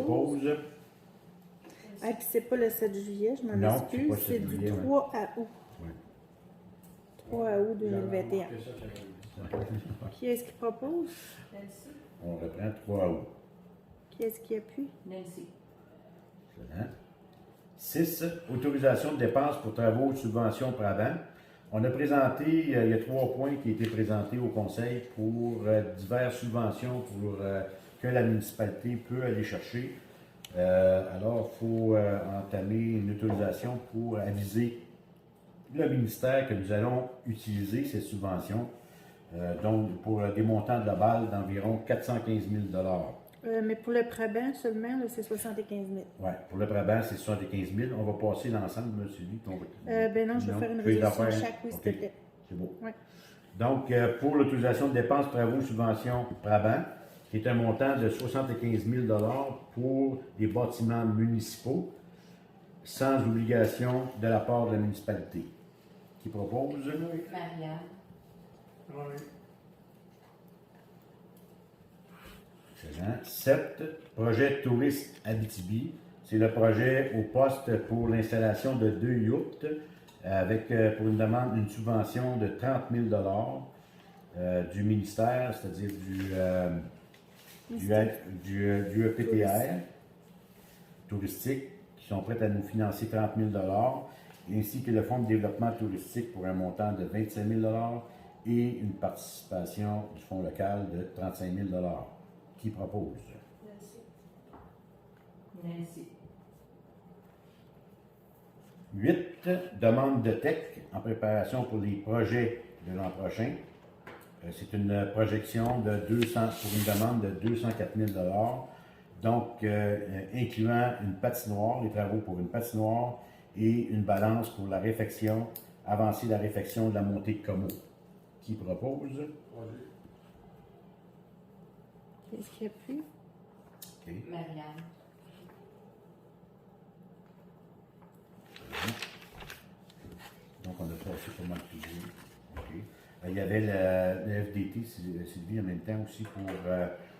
propose. Ah, puis c'est pas le 7 juillet, je m'en Non, excuse, c'est pas le c'est 7 du juillet, 3 à août. Ouais. 3 août 2021. Qui est-ce qui propose? Nancy. On reprend 3 août. Qui est-ce qui appuie? Nancy. Excellent. 6. Autorisation de dépenses pour travaux de subvention Prabant. On a présenté, il y a 3 points qui ont été présentés au Conseil pour diverses subventions que la municipalité peut aller chercher. Alors, il faut entamer une autorisation pour aviser le ministère que nous allons utiliser ces subventions, donc pour des montants globaux d'environ 415 000 Mais pour le Prabant seulement, là, c'est 75 000. Oui, pour le Prabant, c'est 75 000. On va passer l'ensemble, M. Lee. Ben non, je vais faire une tu veux résolution en faire? chaque, oui, s'il te OK. plaît. C'est beau. Ouais. Donc, pour l'autorisation de dépenses, travaux, subventions, Prabant, qui est un montant de 75 000 pour des bâtiments municipaux, sans obligation de la part de la municipalité. Qui propose? Marianne. Excellent. 7. Projet Touriste Abitibi. C'est le projet au poste pour l'installation de 2 yachts avec, pour une demande, une subvention de 30 000 du ministère, c'est-à-dire du EPTR touristique, qui sont prêts à nous financer 30 000 ainsi que le Fonds de développement touristique pour un montant de 25 000 et une participation du Fonds local de 35 000 Qui propose? Nancy. Nancy. 8. Demande de TEC en préparation pour les projets de l'an prochain. C'est une projection de 200 pour une demande de 204 000 donc incluant une patinoire, les travaux pour une patinoire et une balance pour la réfection, avancer la réfection de la montée de Como. Qui propose? Qu'est-ce qui appuie? OK. Marianne. Donc, on a passé pas mal de sujets. OK. Il y avait le FDT, Sylvie, en même temps aussi, pour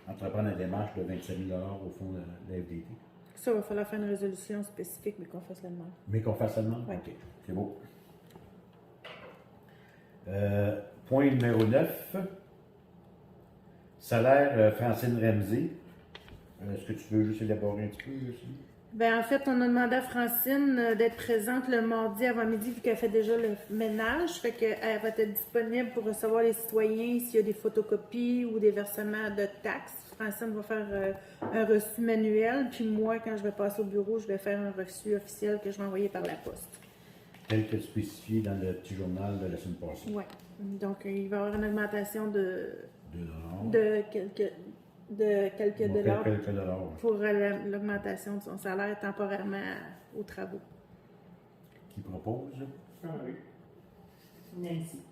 entreprendre la démarche de 27 000 au fond de la FDT. Ça, il va falloir faire une résolution spécifique, mais qu'on fasse la demande. Mais qu'on fasse seulement? Ouais. OK. C'est beau. Point numéro 9. Salaire Francine Ramsey. Est-ce que tu veux juste élaborer un petit peu, Lucie? Ben, en fait, on a demandé à Francine d'être présente le mardi avant midi, vu qu'elle fait déjà le ménage. Fait qu'elle va être disponible pour recevoir les citoyens s'il y a des photocopies ou des versements de taxes. Francine va faire un reçu manuel, puis moi, quand je vais passer au bureau, je vais faire un reçu officiel que je vais envoyer par la poste. Tel que spécifié dans le petit journal de la semaine passée. Oui. Donc, il va y avoir une augmentation de quelques Bon, dollars quelques dollars. Ouais. pour l'augmentation de son salaire temporairement aux travaux. Qui propose? Nancy.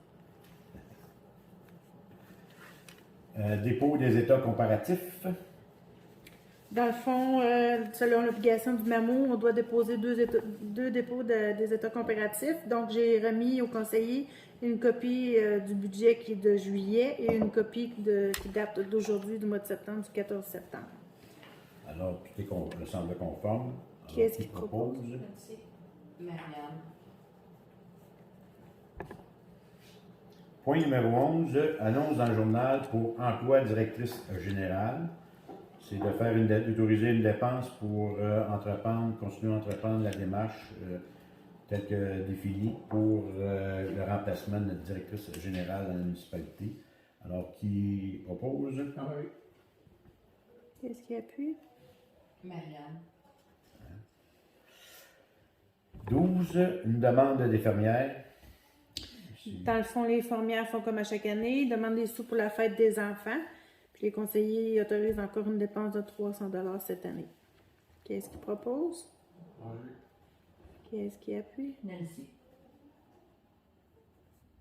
Dépôt des états comparatifs. Dans le fond, selon l'obligation du MAMO, on doit déposer deux dépôts des états comparatifs. Donc, j'ai remis au conseiller une copie du budget qui est de juillet et une copie qui date d'aujourd'hui, du mois de septembre, du 14 septembre. Alors, tout semble conforme. Qui est-ce qui propose? Nancy. Marianne. Point numéro 11. Annonce dans le journal pour emploi directrice générale. C'est de faire d'autoriser une dépense pour continuer à entreprendre la démarche telle que définie pour le remplacement de notre directrice générale dans la municipalité. Alors, qui propose? Qu'est-ce qui appuie? Marianne. 12. Une demande d'infirmière. Dans le fond, les infirmières font comme à chaque année, ils demandent des sous pour la fête des enfants. Puis les conseillers autorisent encore une dépense de 300 $ cette année. Qu'est-ce qu'ils proposent? Qu'est-ce qui appuie? Nancy.